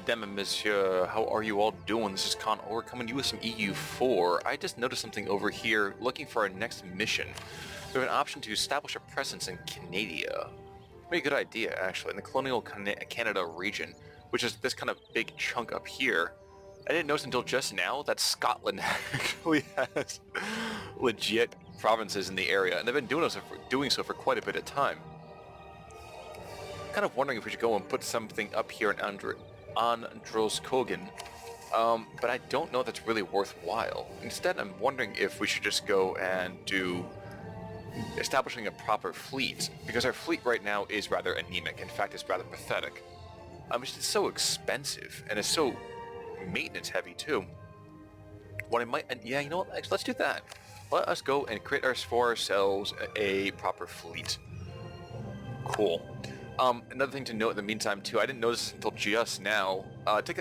Madame and Monsieur, how are you all doing? This is Con Or coming to you with some EU4. I just noticed something over here, looking for our next mission. We have an option to establish a presence in Canada. Very good idea, actually, in the colonial Canada region, which is this kind of big chunk up here. I didn't notice until just now that Scotland actually has legit provinces in the area, and they've been doing so for quite a bit of time. Kind of wondering if we should go and put something up here in Androskogan, but I don't know if that's really worthwhile. Instead, I'm wondering if we should just go and do establishing a proper fleet, because our fleet right now is rather anemic. In fact, it's rather pathetic. It's so expensive, and it's so maintenance heavy too. What I might, yeah, you know what, actually, let's do that. Let us go and create for ourselves a proper fleet. Cool. Another thing to note in the meantime too, I didn't notice this until just now.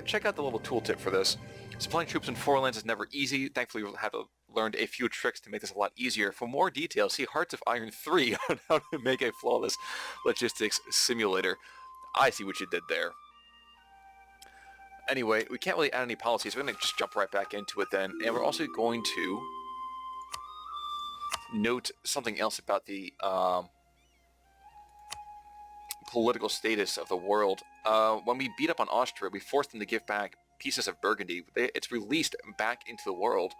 Check out the little tooltip for this. Supplying troops in foreign lands is never easy. Thankfully, we'll have learned a few tricks to make this a lot easier. For more details, see Hearts of Iron 3 on how to make a flawless logistics simulator. I see what you did there. Anyway, we can't really add any policies. We're going to just jump right back into it then. And we're also going to note something else about the political status of the world. When we beat up on Austria, we forced them to give back pieces of Burgundy. It's released back into the world.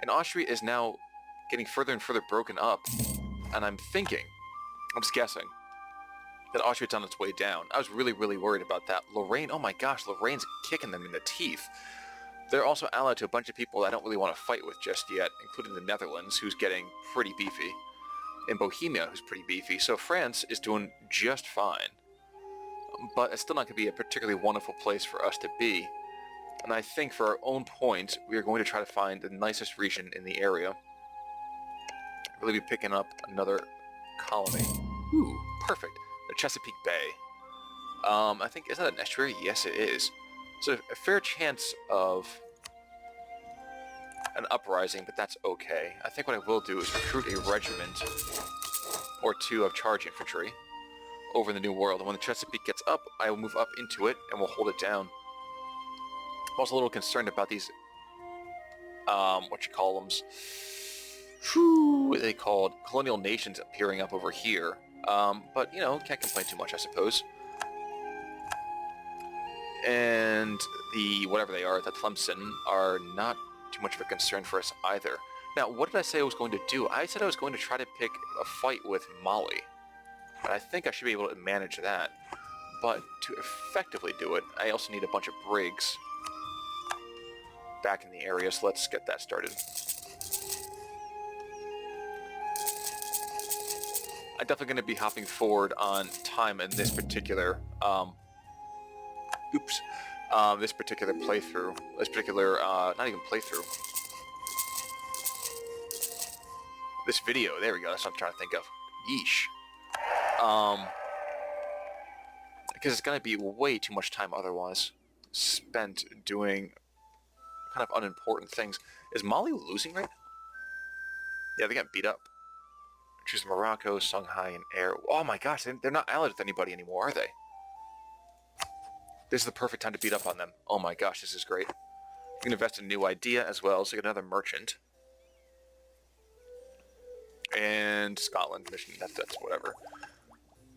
And Austria is now getting further and further broken up. And I'm just guessing, that Austria's on its way down. I was really, really worried about that. Lorraine, oh my gosh, Lorraine's kicking them in the teeth. They're also allied to a bunch of people I don't really want to fight with just yet, including the Netherlands, who's getting pretty beefy, and Bohemia, who's pretty beefy. So France is doing just fine. But it's still not going to be a particularly wonderful place for us to be. And I think for our own point, we are going to try to find the nicest region in the area. Really be picking up another colony. Ooh, perfect. The Chesapeake Bay. I think, is that an estuary? Yes, it is. So a fair chance of an uprising, but that's okay. I think what I will do is recruit a regiment or two of charge infantry over in the New World. And when the Chesapeake gets up, I will move up into it and we'll hold it down. I'm also a little concerned about these, what they called colonial nations appearing up over here. But, you know, can't complain too much, I suppose. And the, whatever they are, the Tlemcen, are not too much of a concern for us either. Now, what did I say I was going to do? I said I was going to try to pick a fight with Mali. And I think I should be able to manage that. But to effectively do it, I also need a bunch of brigs back in the area, so let's get that started. I'm definitely going to be hopping forward on time in this particular, this particular playthrough. This particular, not even playthrough. This video, there we go, that's what I'm trying to think of. Yeesh. Because it's going to be way too much time otherwise spent doing kind of unimportant things. Is Mali losing right now? Yeah, they got beat up. Choose Morocco, Songhai, and Air. Oh my gosh, they're not allied with anybody anymore, are they? This is the perfect time to beat up on them. Oh my gosh, this is great. You can invest in a new idea as well, so you get another merchant. And Scotland mission, that's whatever.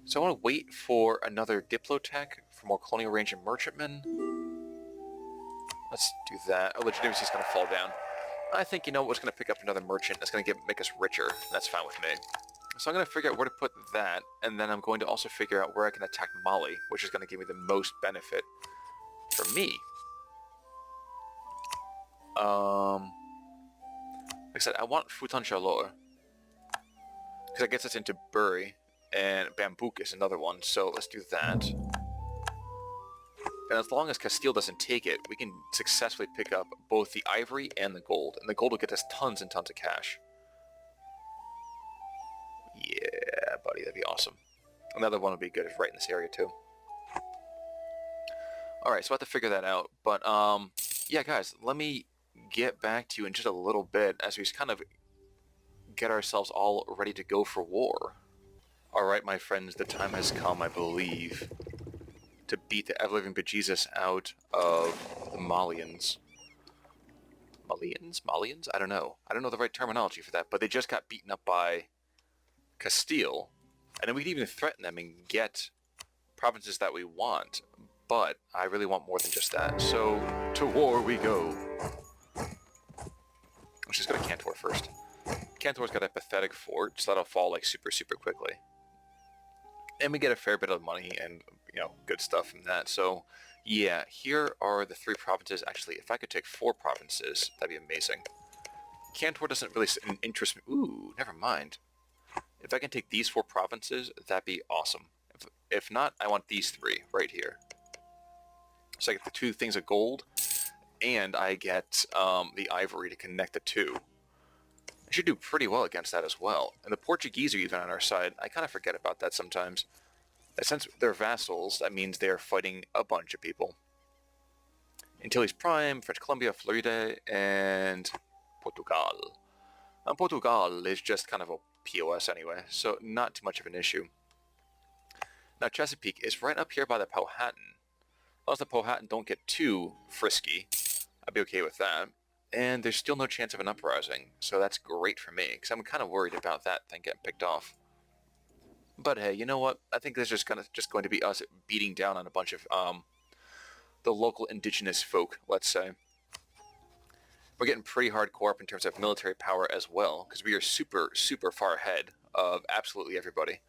So I want to wait for another Diplotech for more colonial range and merchantmen. Let's do that. Oh, legitimacy is going to fall down. I think, you know what's going to pick up another merchant. That's going to make us richer. That's fine with me. So I'm going to figure out where to put that, and then I'm going to also figure out where I can attack Mali, which is going to give me the most benefit for me. Like I said, I want Futan Chalor, because that gets us into Buri, and Bambouk is another one, so let's do that. And as long as Castille doesn't take it, we can successfully pick up both the ivory and the gold. And the gold will get us tons and tons of cash. Yeah, buddy, that'd be awesome. Another one would be good if right in this area, too. Alright, so I have to figure that out. But, yeah, guys, let me get back to you in just a little bit as we kind of get ourselves all ready to go for war. Alright, my friends, the time has come, I believe. to beat the ever-living bejesus out of the Malians. Malians? I don't know. I don't know the right terminology for that, but they just got beaten up by Castille, and then we can even threaten them and get provinces that we want, but I really want more than just that. So, to war we go. Let's just go to Cantor first. Cantor's got a pathetic fort, so that'll fall like super quickly. And we get a fair bit of money and, you know, good stuff from that. So, yeah, here are the 3 provinces. Actually, if I could take 4 provinces, that'd be amazing. Cantor doesn't really interest me. Ooh, never mind. If I can take these 4 provinces, that'd be awesome. If not, I want these 3 right here. So I get the 2 things of gold, and I get the ivory to connect the 2. I should do pretty well against that as well. And the Portuguese are even on our side. I kind of forget about that sometimes. And since they're vassals, that means they're fighting a bunch of people. Antilles Prime, French Columbia, Florida, and Portugal. And Portugal is just kind of a POS anyway, so not too much of an issue. Now Chesapeake is right up here by the Powhatan. As long as the Powhatan don't get too frisky, I'd be okay with that. And there's still no chance of an uprising, so that's great for me, because I'm kind of worried about that thing getting picked off. But hey, you know what? I think there's just going to be us beating down on a bunch of the local indigenous folk, let's say. We're getting pretty hardcore up in terms of military power as well, because we are super far ahead of absolutely everybody.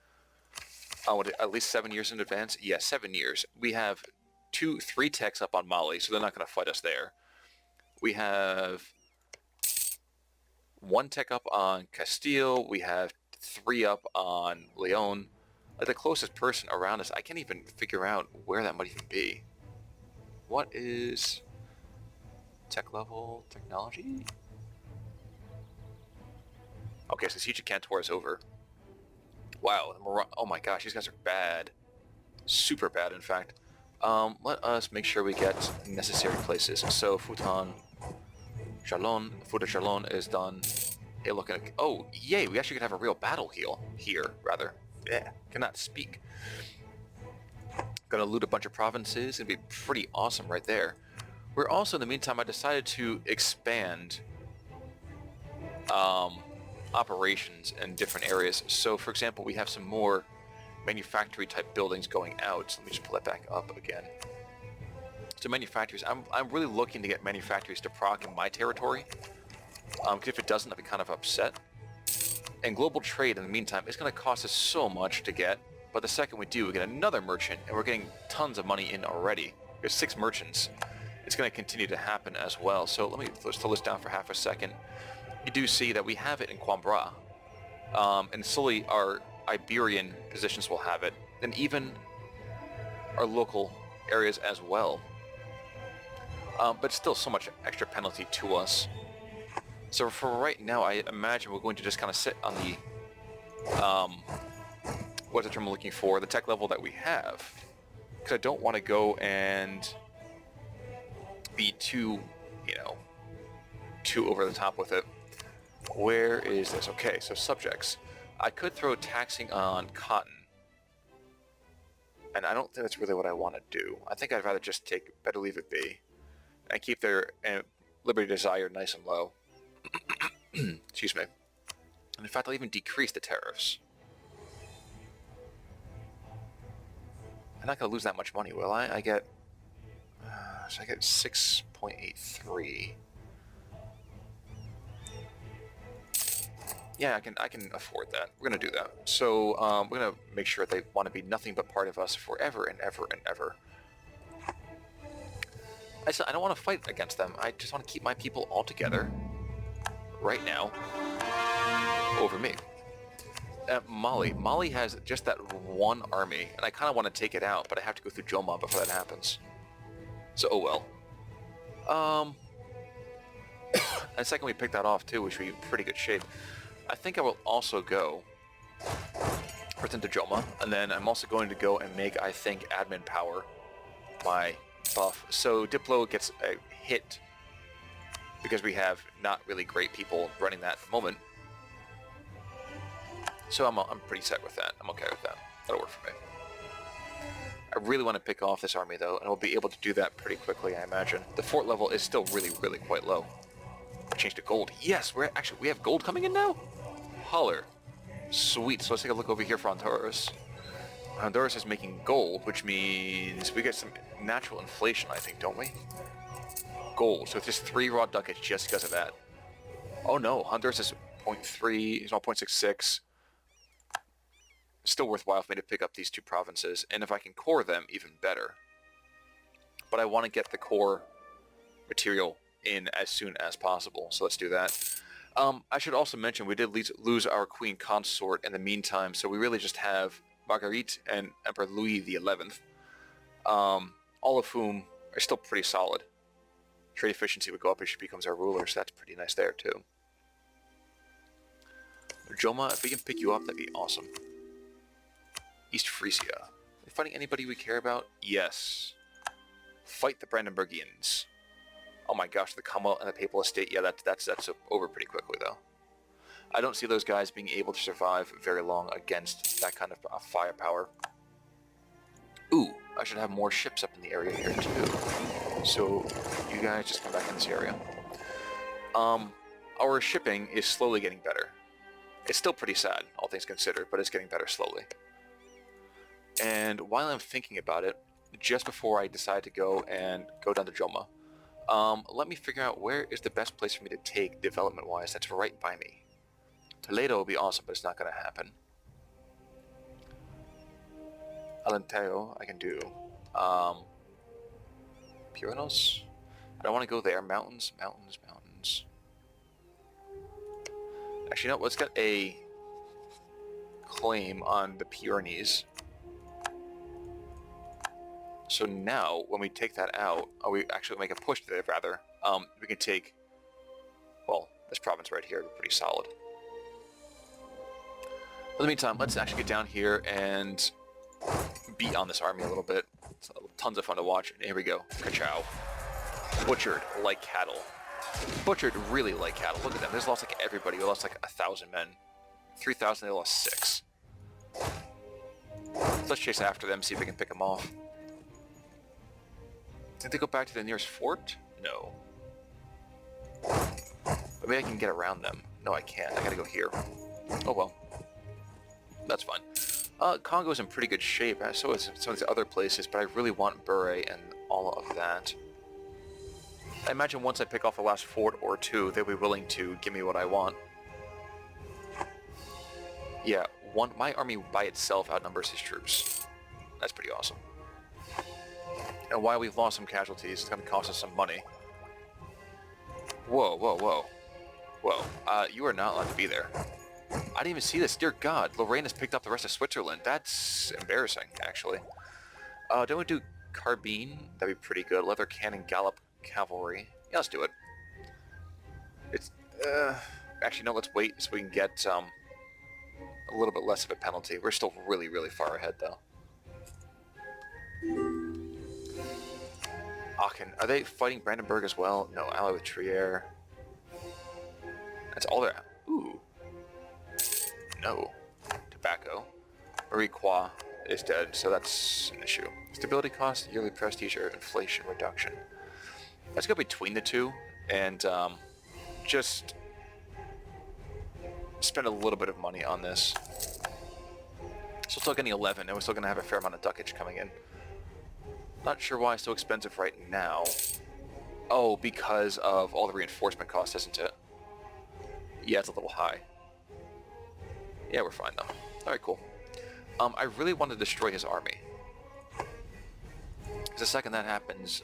At least 7 years in advance? Yeah, 7 years. We have 3 techs up on Mali, so they're not going to fight us there. We have 1 tech up on Castille. We have 3 up on Leon. Like the closest person around us, I can't even figure out where that might even be. What is tech level technology? Okay, so Siege of Cantor is over. Wow, oh my gosh, these guys are bad. Super bad, in fact. Let us make sure we get necessary places. So, Futan Chalon is done. Hey, look at it. Oh, yay, we actually could have a real battle here, rather. Yeah, cannot speak. Gonna loot a bunch of provinces. It'd be pretty awesome right there. We're also, in the meantime, I decided to expand operations in different areas. So, for example, we have some more manufactory type buildings going out. So let me just pull that back up again. So manufacturers, I'm really looking to get manufacturers to proc in my territory. Because if it doesn't, I'll be kind of upset. And global trade, in the meantime, is going to cost us so much to get. But the second we do, we get another merchant, and we're getting tons of money in already. There's 6 merchants. It's going to continue to happen as well. So let's slow this down for half a second. You do see that we have it in Coimbra. And slowly our Iberian positions will have it, and even our local areas as well. But still so much extra penalty to us. So for right now, I imagine we're going to just kind of sit on the, what's the term I'm looking for, the tech level that we have. Because I don't want to go and be too, too over the top with it. Where is this? Okay, so subjects. I could throw taxing on cotton. And I don't think that's really what I want to do. I think I'd rather just better leave it be. And keep their liberty desire nice and low. Excuse me. And in fact, I'll even decrease the tariffs. I'm not going to lose that much money, will I? I get 6.83. Yeah, I can afford that. We're going to do that. So we're going to make sure they want to be nothing but part of us forever and ever and ever. I don't want to fight against them. I just want to keep my people all together right now over me. Mali has just that 1 army, and I kind of want to take it out, but I have to go through Joma before that happens. So, oh well. And the second we pick that off too, we should be in pretty good shape. I think I will also go first into Joma, and then I'm also going to go and make, I think, admin power my buff. So Diplo gets a hit because we have not really great people running that at the moment. So I'm pretty set with that. I'm okay with that. That'll work for me. I really want to pick off this army, though, and we'll be able to do that pretty quickly, I imagine. The fort level is still really, really quite low. Change to gold. Yes, we have gold coming in now? Holler. Sweet, so let's take a look over here for Honduras. Honduras is making gold, which means we get some natural inflation, I think, don't we? Gold, so it's just 3 raw ducats just because of that. Oh no, Honduras is 0.3, it's not 0.66. Still worthwhile for me to pick up these 2 provinces, and if I can core them, even better. But I want to get the core material in as soon as possible, so let's do that. I should also mention we did lose our queen consort in the meantime, so we really just have Marguerite and Emperor Louis XI, all of whom are still pretty solid. Trade efficiency would go up as she becomes our ruler, so that's pretty nice there too. Joma, if we can pick you up, that'd be awesome. East Frisia. Are we fighting anybody we care about? Yes. Fight the Brandenburgians. Oh my gosh, the Commonwealth and the Papal Estate. Yeah, that's over pretty quickly, though. I don't see those guys being able to survive very long against that kind of firepower. Ooh, I should have more ships up in the area here, too. So, you guys just come back in this area. Our shipping is slowly getting better. It's still pretty sad, all things considered, but it's getting better slowly. And while I'm thinking about it, just before I decide to go down to Joma, let me figure out where is the best place for me to take development-wise that's right by me. Toledo will be awesome, but it's not going to happen. Alenteo, I can do. Pyrenos? I don't want to go there. Mountains. Actually, no, let's get a claim on the Pyrenees. So now, when we take that out, we actually make a push to it, rather, we can take, well, this province right here, pretty solid. In the meantime, let's actually get down here and beat on this army a little bit. It's tons of fun to watch. And here we go. Ka-chow. Butchered like cattle. Butchered really like cattle. Look at them. They lost like everybody. We lost like 1,000 men. 3,000, they lost 6. So let's chase after them, see if we can pick them off. Did they go back to the nearest fort? No. But maybe I can get around them. No, I can't. I gotta go here. Oh well. That's fine. Congo's in pretty good shape. So is some of the other places, but I really want Bure and all of that. I imagine once I pick off the last fort or 2, they'll be willing to give me what I want. Yeah, my army by itself outnumbers his troops. That's pretty awesome. And while we've lost some casualties, it's going to cost us some money. Whoa. You are not allowed to be there. I didn't even see this. Dear God, Lorraine has picked up the rest of Switzerland. That's embarrassing, actually. Don't we do carbine? That'd be pretty good. Leather cannon, gallop, cavalry. Yeah, let's do it. It's, actually, no, let's wait so we can get, a little bit less of a penalty. We're still really, really far ahead, though. Aachen. Are they fighting Brandenburg as well? No, ally with Trier. That's all they're... Ooh. No. Tobacco. Marie-Croix is dead, so that's an issue. Stability cost, yearly prestige, or inflation reduction. Let's go between the two, and just spend a little bit of money on this. So still getting 11, and we're still going to have a fair amount of ducage coming in. Not sure why it's so expensive right now. Oh, because of all the reinforcement costs, isn't it? Yeah, it's a little high. Yeah, we're fine though. Alright, cool. I really want to destroy his army. Because the second that happens,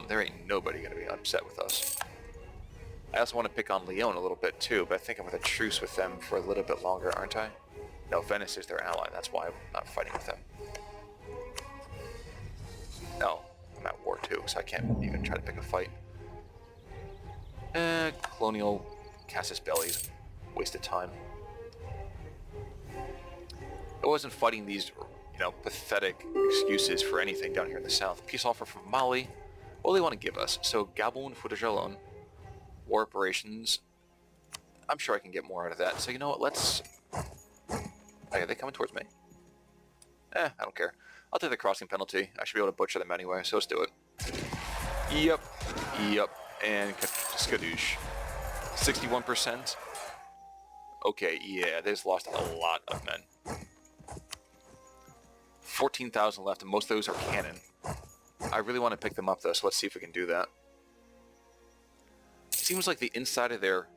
there ain't nobody going to be upset with us. I also want to pick on Lyon a little bit too, but I think I'm with a truce with them for a little bit longer, aren't I? No, Venice is their ally, that's why I'm not fighting with them. No, I'm at war too, so I can't even try to pick a fight. Colonial Casus Belli's waste of time. I wasn't fighting these, pathetic excuses for anything down here in the south. Peace offer from Mali. What do they want to give us? So Gabon, Fouta-Jalon, war operations. I'm sure I can get more out of that. So you know what? Let's. Okay, are they coming towards me? I don't care. I'll take the crossing penalty. I should be able to butcher them anyway, so let's do it. Yep. And skadoosh. 61%. Okay, yeah, they've lost a lot of men. 14,000 left, and most of those are cannon. I really want to pick them up, though, so let's see if we can do that. It seems like the inside of their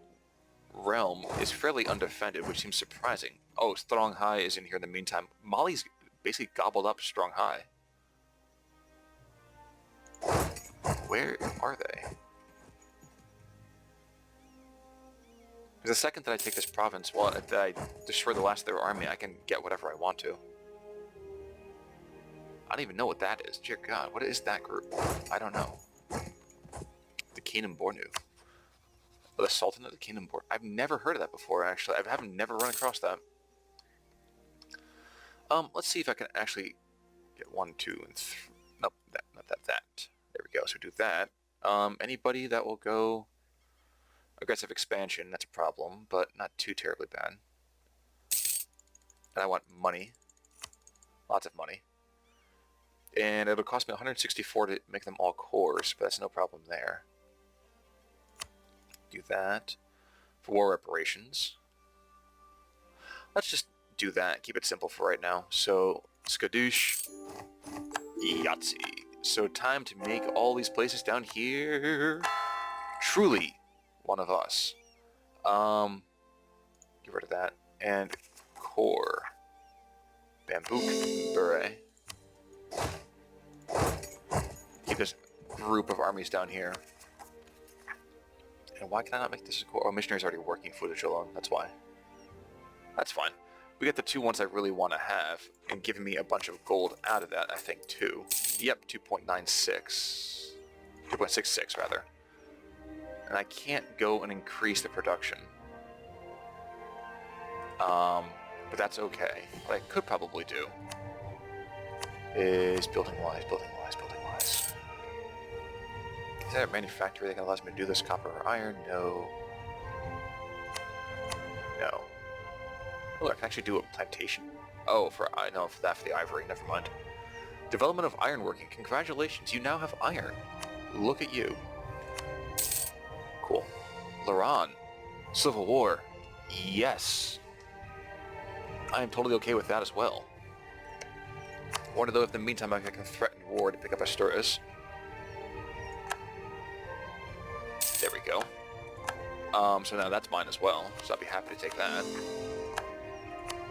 realm is fairly undefended, which seems surprising. Oh, Strong High is in here in the meantime. Mali's basically gobbled up Strong High. Where are they? Because the second that I take this province, well, that I destroy the last of their army, I can get whatever I want to. I don't even know what that is. Dear God, what is that group? I don't know. The Kingdom Bornu. Oh, the Sultan of the Kingdom Bornu. I've never heard of that before, actually. I haven't never run across that. Let's see if I can actually get 1, 2, and 3. Nope, not that. There we go. So do that. Anybody that will go aggressive expansion, that's a problem, but not too terribly bad. And I want money. Lots of money. And it'll cost me 164 to make them all cores, but that's no problem there. Do that. For war reparations. Let's just do that. Keep it simple for right now. So, skadoosh. Yahtzee. So time to make all these places down here truly one of us. Get rid of that. And core. Bambook Bure. Keep this group of armies down here. And why can I not make this a core? Oh, missionary's already working footage alone. That's why. That's fine. We get the 2 ones I really want to have, and giving me a bunch of gold out of that, I think, too. Yep, 2.96. 2.66, rather. And I can't go and increase the production. But that's okay. What I could probably do is building-wise. Is there a manufacturer that allows me to do this? Copper or iron? No. No. Oh, I can actually do a plantation. Oh, for the ivory. Never mind. Development of ironworking. Congratulations, you now have iron. Look at you. Cool. Laran. Civil War. Yes. I am totally okay with that as well. I want to know if in the meantime I can threaten war to pick up Asturias. There we go. So now that's mine as well, so I'll be happy to take that.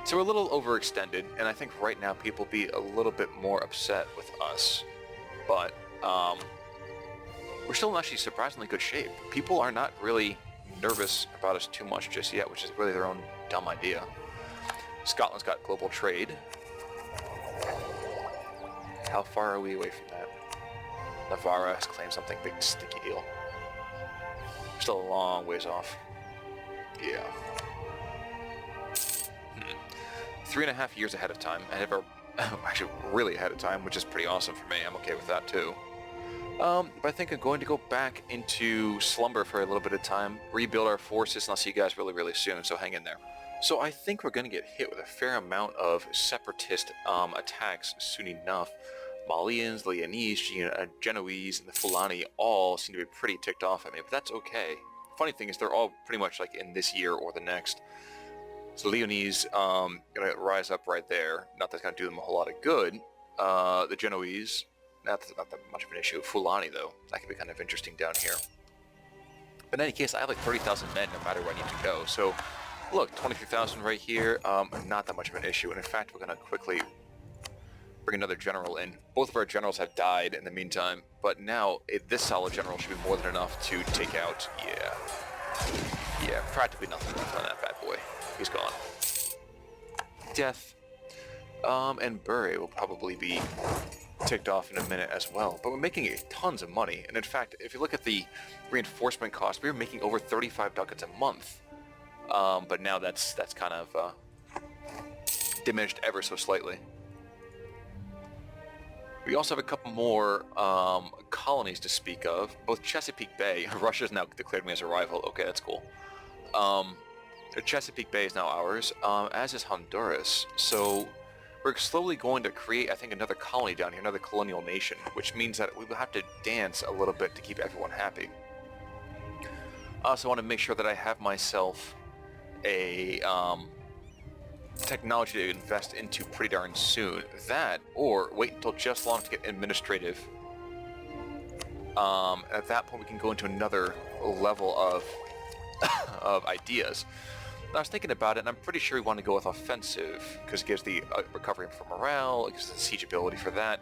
So we're a little overextended, and I think right now people will be a little bit more upset with us. But we're still in actually surprisingly good shape. People are not really nervous about us too much just yet, which is really their own dumb idea. Scotland's got global trade. How far are we away from that? Navarra has claimed something big, sticky deal. Still a long ways off. Yeah. 3.5 years ahead of time. Actually, really ahead of time, which is pretty awesome for me. I'm okay with that too. But I think I'm going to go back into slumber for a little bit of time, rebuild our forces, and I'll see you guys really, really soon, so hang in there. So I think we're going to get hit with a fair amount of separatist attacks soon enough. Malians, the Leonese, Genoese, and the Fulani all seem to be pretty ticked off at me, but that's okay. Funny thing is, they're all pretty much like in this year or the next. So Leonese gonna rise up right there. Not that's gonna do them a whole lot of good. The Genoese, not that much of an issue. Fulani though, that could be kind of interesting down here. But in any case, I have like 30,000 men no matter where I need to go. So look, 23,000 right here, not that much of an issue. And in fact, we're gonna quickly bring another general in. Both of our generals have died in the meantime, but now this solid general should be more than enough to take out, yeah, practically nothing left on that bad boy. He's gone. Death. And Bure will probably be ticked off in a minute as well, but we're making tons of money, and in fact, if you look at the reinforcement cost, we were making over 35 ducats a month, but now that's kind of diminished ever so slightly. We also have a couple more colonies to speak of. Both Chesapeake Bay, Russia's now declared me as a rival. Okay, that's cool. Chesapeake Bay is now ours, as is Honduras. So we're slowly going to create, I think, another colony down here, another colonial nation, which means that we will have to dance a little bit to keep everyone happy. I also want to make sure that I have myself a technology to invest into pretty darn soon. That, or wait until just long to get administrative. At that point, we can go into another level of of ideas. And I was thinking about it, and I'm pretty sure we want to go with offensive because it gives the recovery from morale, it gives the siege ability for that.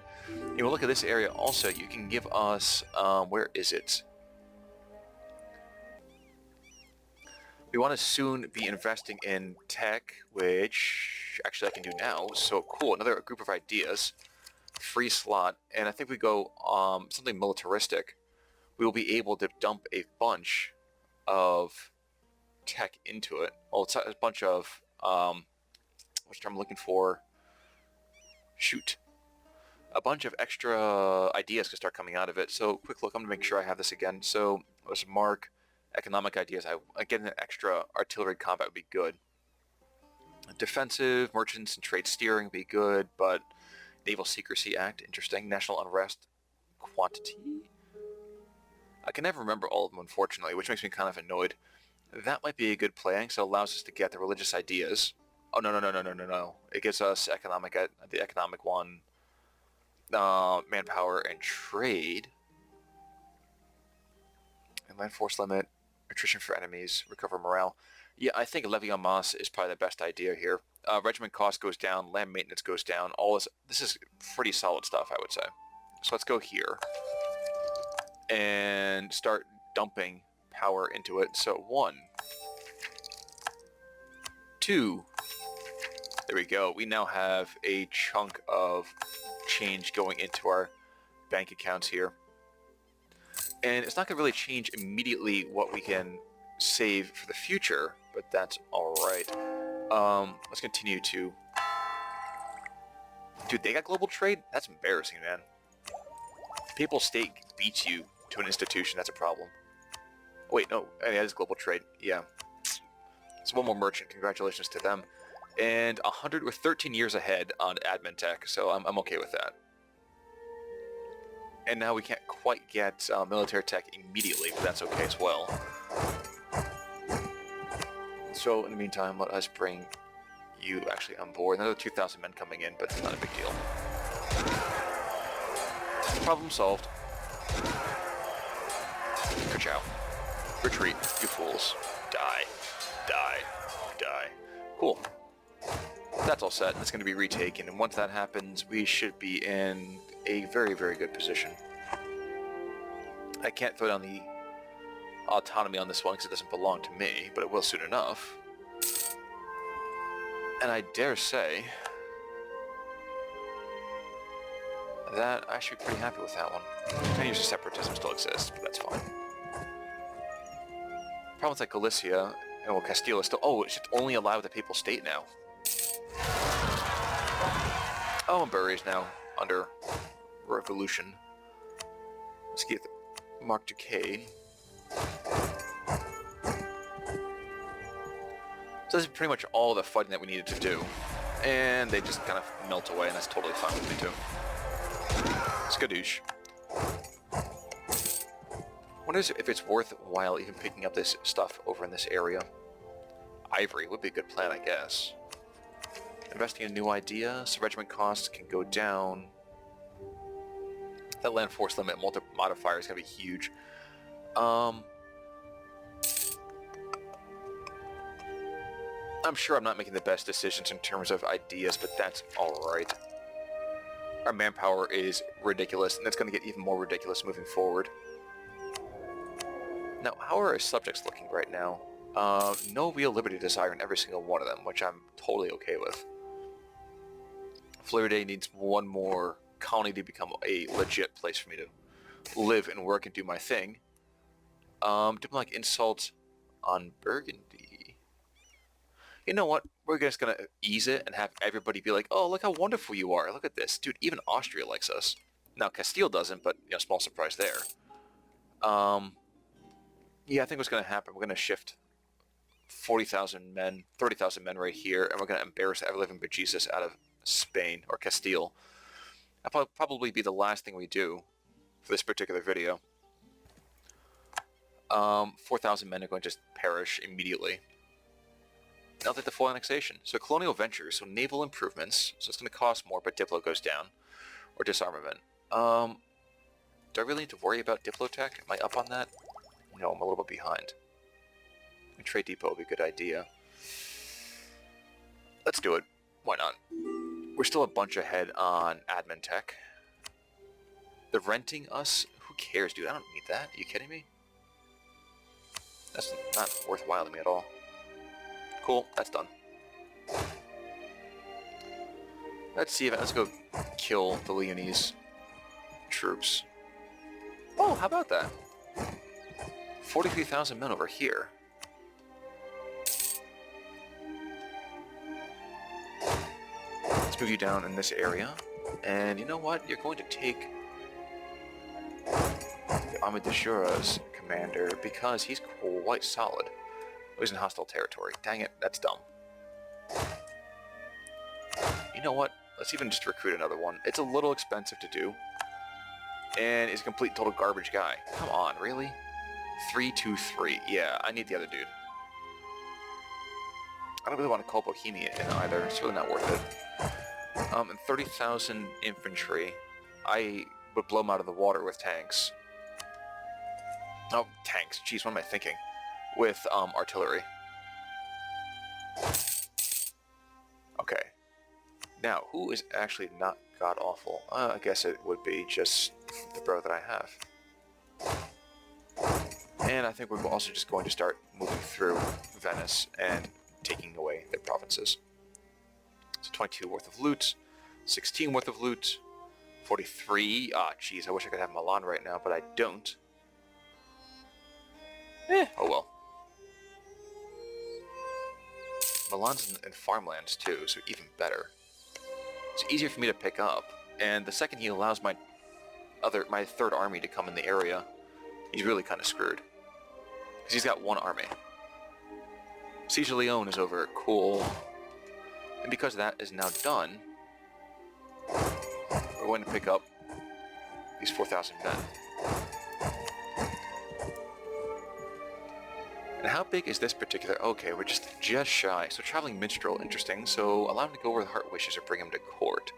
You know, look at this area also. You can give us where is it? We want to soon be investing in tech, which actually I can do now. So cool, another group of ideas. Free slot, and I think we go something militaristic. We will be able to dump a bunch of tech into it. Well, it's a bunch of which term I'm looking for. Shoot. A bunch of extra ideas can start coming out of it. So quick look, I'm gonna make sure I have this again. So let's mark economic ideas. Getting an extra artillery combat would be good. Defensive, merchants and trade steering would be good, but Naval Secrecy Act, interesting. National unrest, quantity. I can never remember all of them, unfortunately, which makes me kind of annoyed. That might be a good plan, so it allows us to get the religious ideas. Oh, no. It gives us the economic one, manpower and trade. And land force limit, attrition for enemies, recover morale. Yeah, I think levy en masse is probably the best idea here. Regiment cost goes down, land maintenance goes down. All this is pretty solid stuff, I would say. So let's go here and start dumping power into it. So 1, 2. There we go. We now have a chunk of change going into our bank accounts here. And it's not going to really change immediately what we can save for the future, but that's all right. Let's continue to... Dude, they got global trade? That's embarrassing, man. Papal state beats you to an institution. That's a problem. Oh, wait, no. Yeah, that is global trade. Yeah. So one more merchant. Congratulations to them. And 100 with 13 years ahead on admin tech, so I'm okay with that. And now we can't quite get military tech immediately, but that's okay as well. So in the meantime, let us bring you actually on board. Another 2,000 men coming in, but it's not a big deal. Problem solved. Ka-chow. Retreat, you fools. Die. Die. Die. Cool. That's all set. It's going to be retaken, and once that happens, we should be in a very, very good position. I can't throw down the autonomy on this one because it doesn't belong to me, but it will soon enough. And I dare say that I should be pretty happy with that one. 10 years of separatism still exists, but that's fine. Problems like Galicia and well, Castille is still... Oh, it should only allow the papal state now. Oh, and Bury is now under revolution. Let's get Mark Decay. So this is pretty much all the fighting that we needed to do. And they just kind of melt away, and that's totally fine with me too. Skadoosh. Wonder if it's worthwhile even picking up this stuff over in this area. Ivory would be a good plan, I guess. Investing in a new idea, so regiment costs can go down. That land force limit modifier is going to be huge. I'm sure I'm not making the best decisions in terms of ideas, but that's alright. Our manpower is ridiculous, and it's going to get even more ridiculous moving forward. Now, how are our subjects looking right now? No real liberty desire in every single one of them, which I'm totally okay with. Florida needs one more colony to become a legit place for me to live and work and do my thing. Diplomatic insult on Burgundy. You know what? We're just going to ease it and have everybody be like, oh, look how wonderful you are. Look at this. Dude, even Austria likes us. Now, Castille doesn't, but, you know, small surprise there. Yeah, I think what's going to happen, we're going to shift 40,000 men, 30,000 men right here, and we're going to embarrass the ever-living bejesus out of Spain, or Castille. That'll probably be the last thing we do for this particular video. 4,000 men are going to just perish immediately. Now take the full annexation. So colonial ventures, so naval improvements, so it's going to cost more, but Diplo goes down. Or disarmament. Do I really need to worry about Diplotech? Am I up on that? No, I'm a little bit behind. A trade depot would be a good idea. Let's do it. Why not? We're still a bunch ahead on admin tech. They're renting us? Who cares, dude? I don't need that. Are you kidding me? That's not worthwhile to me at all. Cool, that's done. Let's go kill the Leonese troops. Oh, how about that? 43,000 men over here. Let's move you down in this area. And you know what? You're going to take the Army de Jura's commander because he's quite solid. Oh, he's in hostile territory. Dang it, that's dumb. You know what? Let's even just recruit another one. It's a little expensive to do. And he's a complete total garbage guy. Come on, really? 323. Yeah, I need the other dude. I don't really want to call Bohemia in either. It's really not worth it. And 30,000 infantry. I would blow them out of the water with tanks. Oh, tanks. Jeez, what am I thinking? With artillery. Okay. Now, who is actually not god-awful? I guess it would be just the bro that I have. And I think we're also just going to start moving through Venice and taking away their provinces. So 22 worth of loot, 16 worth of loot, 43. Ah, jeez, I wish I could have Milan right now, but I don't. Oh well. Milan's in farmlands too, so even better. It's easier for me to pick up, and the second he allows my third army to come in the area, he's really kind of screwed. Because he's got one army. Siege of Leon is over. Cool. And because that is now done, we're going to pick up these 4,000 men. And how big is this particular... Okay, we're just shy. So traveling minstrel, interesting. So allow him to go where the heart wishes or bring him to court.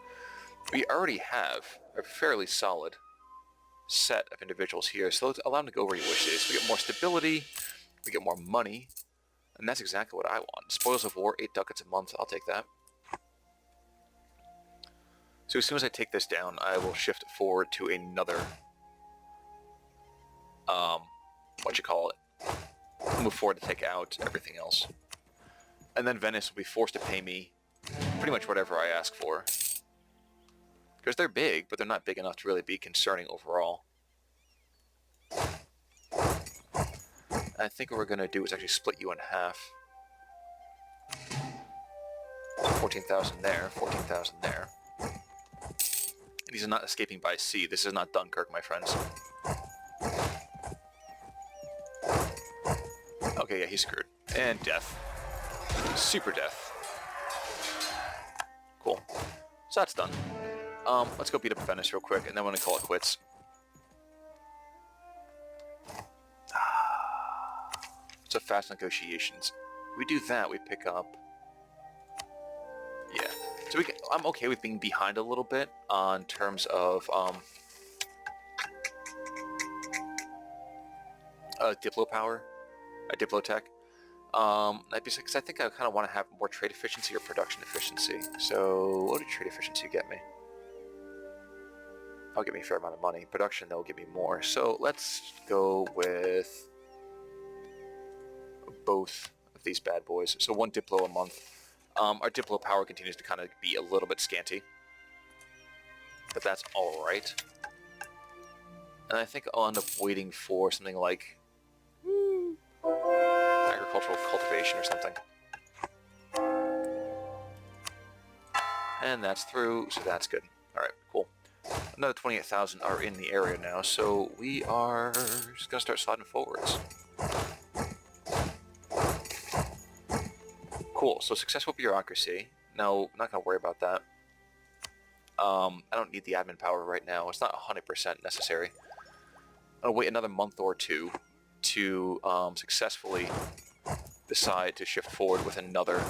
We already have a fairly solid set of individuals here, so let's allow him to go where he wishes. We get more stability, we get more money, and that's exactly what I want. Spoils of war, 8 ducats a month, I'll take that. So as soon as I take this down, I will shift forward to another, move forward to take out everything else. And then Venice will be forced to pay me pretty much whatever I ask for. Because they're big, but they're not big enough to really be concerning overall. I think what we're going to do is actually split you in half. 14,000 there, 14,000 there. And these are not escaping by sea. This is not Dunkirk, my friends. Okay, yeah, he's screwed. And death. Super death. Cool. So that's done. Let's go beat up Venice real quick, and then we're going to call it quits. So fast negotiations. We do that, we pick up... Yeah. So I'm okay with being behind a little bit on terms of Diplo power, Diplotech. Because I think I kind of want to have more trade efficiency or production efficiency. So what did trade efficiency get me? That'll get me a fair amount of money. Production, that'll give me more. So let's go with both of these bad boys. So 1 Diplo a month. Our Diplo power continues to kind of be a little bit scanty. But that's alright. And I think I'll end up waiting for something like agricultural cultivation or something. And that's through, so that's good. Alright, cool. Another 28,000 are in the area now, so we are just going to start sliding forwards. Cool, so successful bureaucracy. Now, I'm not going to worry about that. I don't need the admin power right now. It's not 100% necessary. I'll wait another month or two to successfully decide to shift forward with another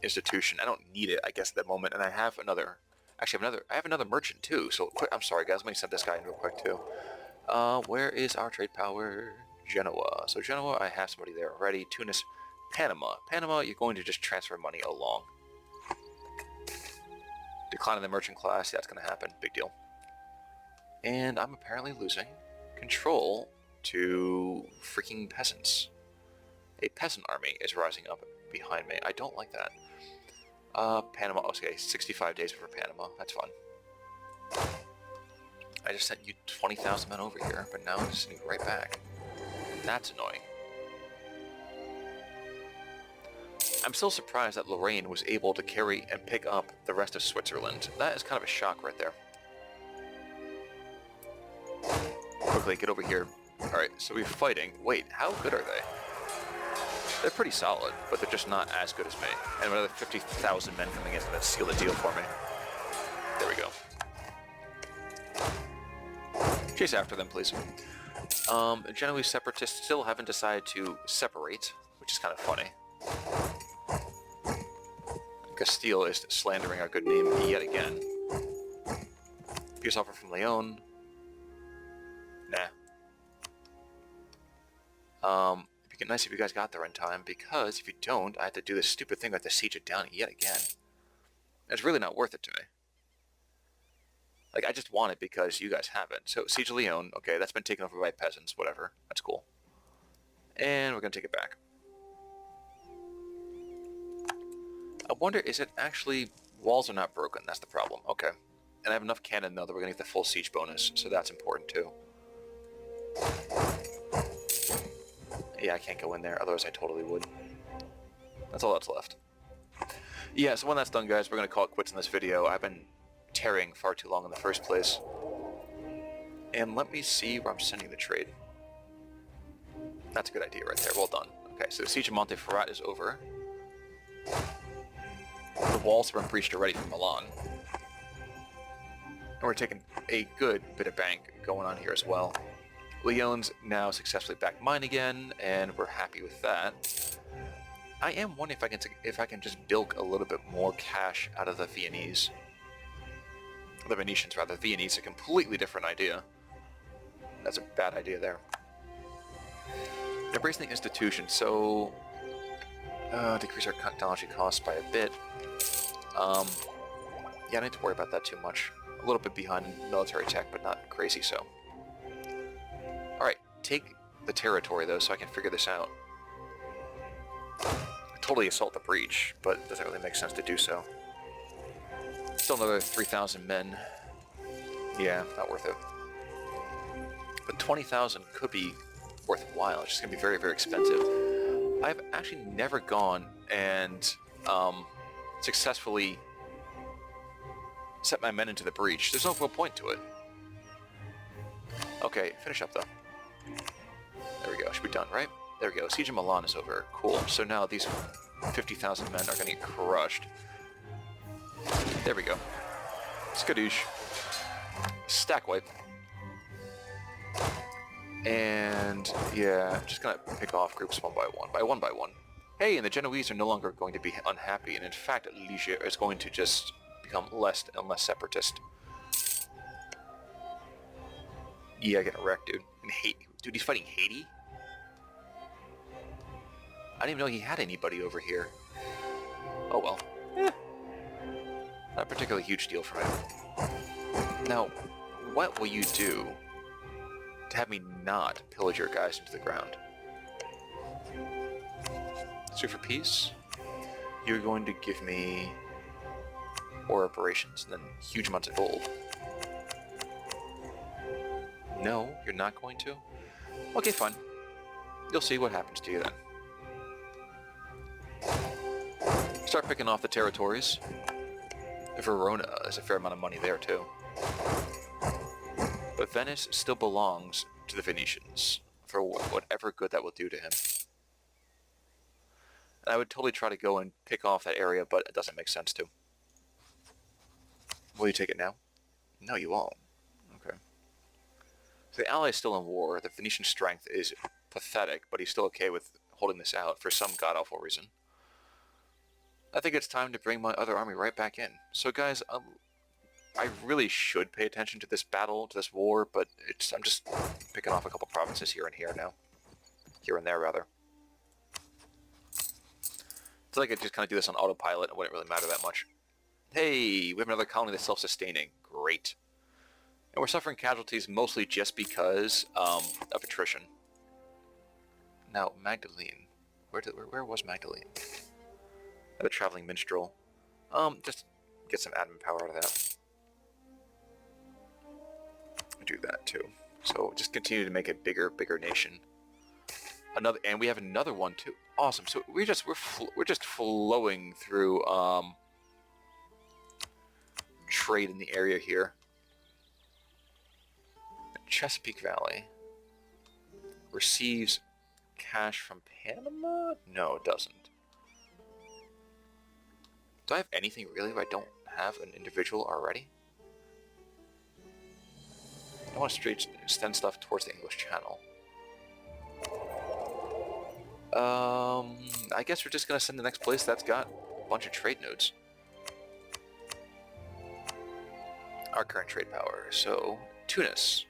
institution. I don't need it, I guess, at the moment, and I have another. Actually, I have another merchant too. So I'm sorry, guys. Let me send this guy in real quick too. Where is our trade power? Genoa. So Genoa, I have somebody there already. Tunis, Panama. Panama, you're going to just transfer money along. Decline in the merchant class. That's going to happen. Big deal. And I'm apparently losing control to freaking peasants. A peasant army is rising up behind me. I don't like that. Panama. Okay, 65 days for Panama. That's fun. I just sent you 20,000 men over here, but now I'm just sending you right back. That's annoying. I'm still surprised that Lorraine was able to carry and pick up the rest of Switzerland. That is kind of a shock right there. Quickly, get over here. Alright, so we're fighting. Wait, how good are they? They're pretty solid, but they're just not as good as me. And another 50,000 men coming in to seal the deal for me. There we go. Chase after them, please. Genoese separatists still haven't decided to separate, which is kind of funny. Castille is slandering our good name yet again. Peace offer from Leon. Nah. It'd be nice if you guys got there in time, because if you don't, I have to do this stupid thing with the siege it down yet again. It's really not worth it to me. Like, I just want it because you guys have it. So, Siege of Leon, okay, that's been taken over by peasants, whatever. That's cool. And we're going to take it back. I wonder, is it actually... Walls are not broken, that's the problem. Okay. And I have enough cannon, though, that we're going to get the full siege bonus, so that's important, too. Yeah, I can't go in there, otherwise I totally would. That's all that's left. Yeah, so when that's done, guys, we're going to call it quits in this video. I've been tarrying far too long in the first place. And let me see where I'm sending the trade. That's a good idea right there. Well done. Okay, so the siege of Monteferrat is over. The walls have been breached already from Milan. And we're taking a good bit of bank going on here as well. Lyon's now successfully back mine again, and we're happy with that. I am wondering if I can just bilk a little bit more cash out of the Viennese. The Venetians, rather. The Viennese, a completely different idea. That's a bad idea there. Embracing the institution, so... decrease our technology costs by a bit. Yeah, I don't need to worry about that too much. A little bit behind in military tech, but not crazy so. Alright, take the territory, though, so I can figure this out. Totally assault the breach, but it doesn't really make sense to do so. Still another 3,000 men. Yeah, not worth it. But 20,000 could be worthwhile. It's just going to be very, very expensive. I've actually never gone and successfully set my men into the breach. There's no real point to it. Okay, finish up though. There we go. Should be done, right? There we go. Siege of Milan is over. Cool. So now these 50,000 men are going to get crushed. There we go. Skadoosh. Stack wipe. And yeah, I'm just going to pick off groups one by one. Hey, and the Genoese are no longer going to be unhappy, and in fact, Ligier is going to just become less and less separatist. Yeah, getting wrecked, dude. And dude, he's fighting Haiti? I didn't even know he had anybody over here. Oh well. Not a particularly huge deal for him. Now, what will you do to have me not pillage your guys into the ground? Sue for peace. You're going to give me more reparations and then huge amounts of gold. No, you're not going to? Okay, fine. You'll see what happens to you then. Start picking off the territories. Verona, there's a fair amount of money there too. But Venice still belongs to the Venetians, for whatever good that will do to him. And I would totally try to go and pick off that area, but it doesn't make sense to. Will you take it now? No, you won't. Okay. So the ally is still in war. The Venetian strength is pathetic, but he's still okay with holding this out for some god-awful reason. I think it's time to bring my other army right back in. So guys, I really should pay attention to this battle, to this war, but I'm just picking off a couple provinces here and here now. Here and there, rather. I feel like I just kind of do this on autopilot. It wouldn't really matter that much. Hey, we have another colony that's self-sustaining. Great. And we're suffering casualties mostly just because of attrition. Now, Magdalene. Where was Magdalene? The traveling minstrel. Just get some admin power out of that. Do that too. So just continue to make a bigger nation. And we have another one too. Awesome. So we're just flowing through trade in the area here. Chesapeake Valley receives cash from Panama? No, it doesn't. Do I have anything really where I don't have an individual already? I want to extend stuff towards the English Channel. I guess we're just going to send the next place that's got a bunch of trade nodes. Our current trade power. So, Tunis.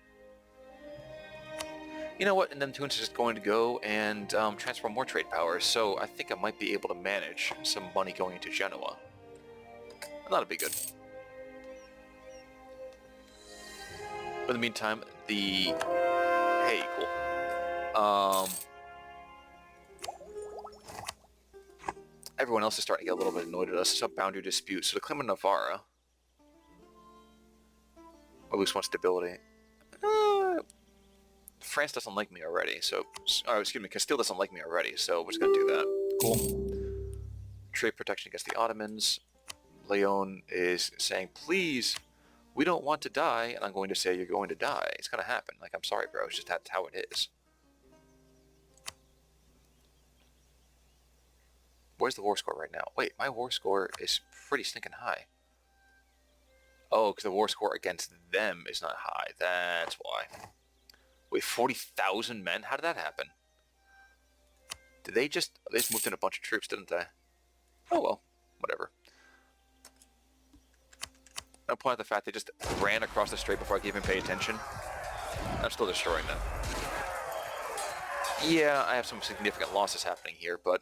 You know what? And then Tunis is just going to go and transfer more trade power. So I think I might be able to manage some money going into Genoa. And that'll be good. But in the meantime, hey, cool. Everyone else is starting to get a little bit annoyed at us. It's a boundary dispute. So the claim of Navarra, or at least want stability. France doesn't like me already, so... excuse me, Castille doesn't like me already, so we're just going to do that. Cool. Trade protection against the Ottomans. Leon is saying, please, we don't want to die, and I'm going to say you're going to die. It's going to happen. Like, I'm sorry, bro. It's just that's how it is. Where's the war score right now? Wait, my war score is pretty stinking high. Oh, because the war score against them is not high. That's why. Wait, 40,000 men? How did that happen? They just moved in a bunch of troops, didn't they? Oh well, whatever. I'll point out the fact they just ran across the strait before I could even pay attention. I'm still destroying them. Yeah, I have some significant losses happening here, but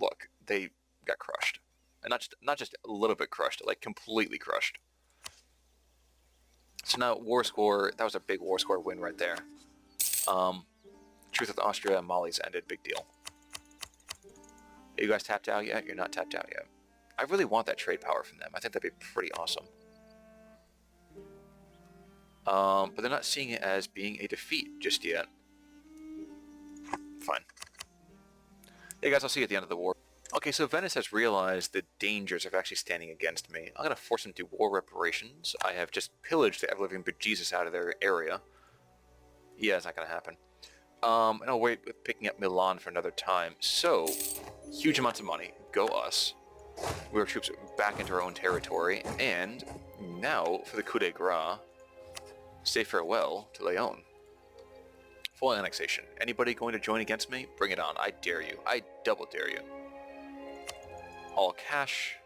look, they got crushed. And not just a little bit crushed, like completely crushed. So now war score, that was a big war score win right there. Truce with Austria and Mali's ended, big deal. Are you guys tapped out yet? You're not tapped out yet. I really want that trade power from them. I think that'd be pretty awesome. But they're not seeing it as being a defeat just yet. Fine. Hey guys, I'll see you at the end of the war. Okay, so Venice has realized the dangers of actually standing against me. I'm going to force them to do war reparations. I have just pillaged the ever-living bejesus out of their area. Yeah, it's not going to happen. And I'll wait with picking up Milan for another time. So, huge amounts of money. Go us. We are troops back into our own territory. And now, for the coup de grace, say farewell to Leon. Full annexation. Anybody going to join against me? Bring it on. I dare you. I double dare you. All cash.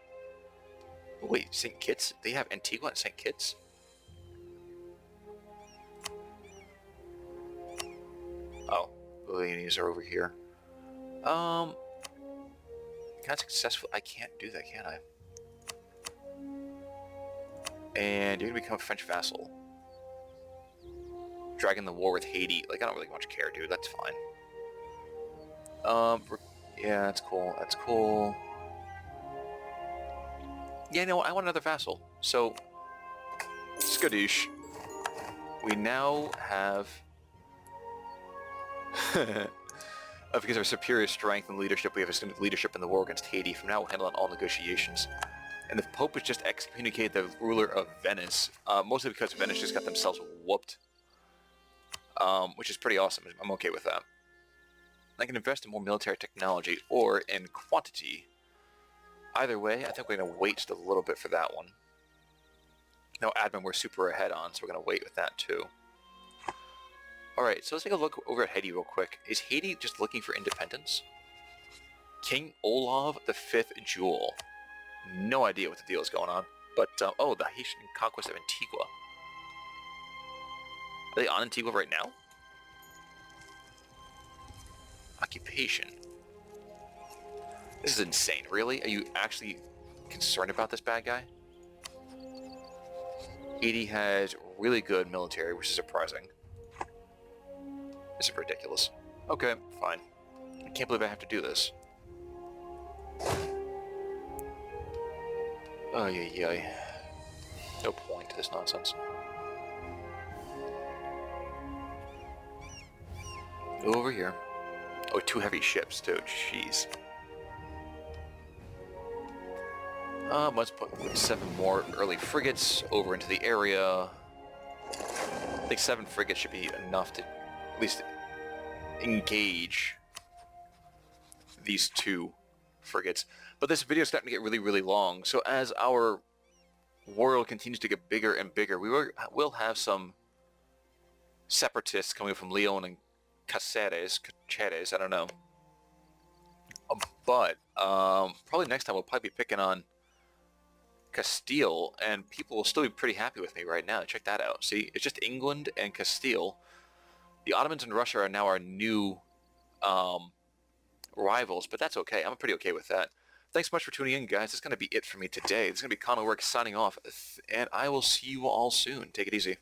Wait, St. Kitts? They have Antigua and St. Kitts? Oh, the Leonese are over here. Can I successfully... I can't do that, can I? And you're going to become a French vassal. Dragging the war with Haiti. Like, I don't really much care, dude. That's fine. Yeah, that's cool. That's cool. Yeah, no, I want another vassal. So, skadoosh. We now have... because of our superior strength and leadership, we have assumed leadership in the war against Haiti. From now, we'll handle on all negotiations. And the Pope has just excommunicated the ruler of Venice, mostly because Venice just got themselves whooped. Which is pretty awesome. I'm okay with that. I can invest in more military technology or in quantity. Either way, I think we're going to wait just a little bit for that one. No, admin we're super ahead on, so we're going to wait with that too. Alright, so let's take a look over at Haiti real quick. Is Haiti just looking for independence? King Olav V Jewel. No idea what the deal is going on. But, oh, the Haitian conquest of Antigua. Are they on Antigua right now? Occupation. This is insane, really? Are you actually concerned about this bad guy? Haiti has really good military, which is surprising. This is ridiculous. Okay, fine. I can't believe I have to do this. Oh, yeah. No point to this nonsense. Over here. Oh, 2 heavy ships, too. Jeez. Let's put 7 more early frigates over into the area. I think 7 frigates should be enough to at least engage these 2 frigates. But this video is starting to get really, really long. So as our world continues to get bigger and bigger, we will have some separatists coming from Leon and Caceres, I don't know. But probably next time we'll probably be picking on Castille, and people will still be pretty happy with me right now. Check that out. See, it's just England and Castille. The Ottomans and Russia are now our new rivals, but that's okay. I'm pretty okay with that. Thanks so much for tuning in, guys. That's going to be it for me today. This is going to be Conor Work signing off, and I will see you all soon. Take it easy.